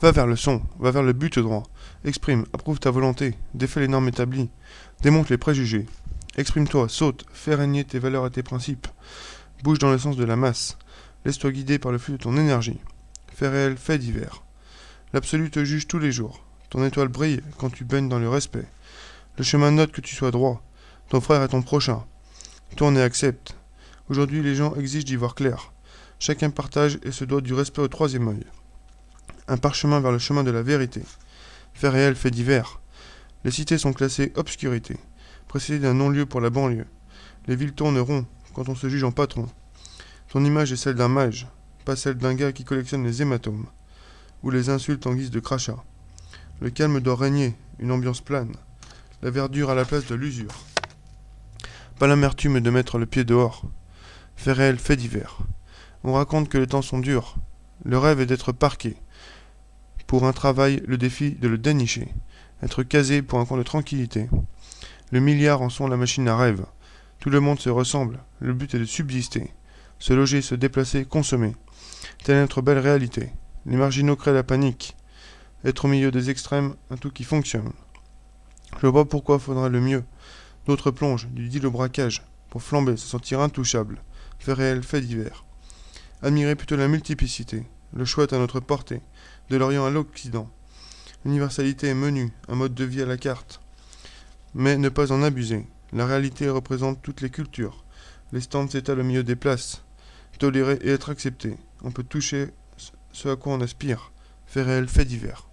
Va vers le son, va vers le but droit. Exprime, approuve ta volonté, défais les normes établies, démonte les préjugés. Exprime-toi, saute, fais régner tes valeurs et tes principes. Bouge dans le sens de la masse. Laisse-toi guider par le flux de ton énergie. Fait réel, fait divers. L'absolu te juge tous les jours. Ton étoile brille quand tu baignes dans le respect. Le chemin note que tu sois droit. Ton frère est ton prochain. Tourne et accepte. Aujourd'hui, les gens exigent d'y voir clair. Chacun partage et se doit du respect au troisième œil. Un parchemin vers le chemin de la vérité. Fait réel, fait divers. Les cités sont classées obscurité, précédées d'un non-lieu pour la banlieue. Les villes tournent rond quand on se juge en patron. Ton image est celle d'un mage, pas celle d'un gars qui collectionne les hématomes, ou les insultes en guise de crachat. Le calme doit régner, une ambiance plane, la verdure à la place de l'usure. Pas l'amertume de mettre le pied dehors. Fait réel, fait divers. On raconte que les temps sont durs. Le rêve est d'être parqué. Pour un travail, le défi de le dénicher. Être casé pour un coin de tranquillité. Le milliard en sont la machine à rêve. Tout le monde se ressemble. Le but est de subsister. Se loger, se déplacer, consommer. Telle est notre belle réalité. Les marginaux créent la panique. Être au milieu des extrêmes, un tout qui fonctionne. Je vois pas pourquoi faudrait le mieux. D'autres plongent, du deal au braquage, pour flamber, se sentir intouchable. Fait réel, fait divers. Admirer plutôt la multiplicité. Le choix est à notre portée, de l'Orient à l'Occident. L'universalité est menue, un mode de vie à la carte. Mais ne pas en abuser. La réalité représente toutes les cultures. Les stands s'étalent au milieu des places. Tolérer et être accepté. On peut toucher ce à quoi on aspire. Fait réel, fait divers.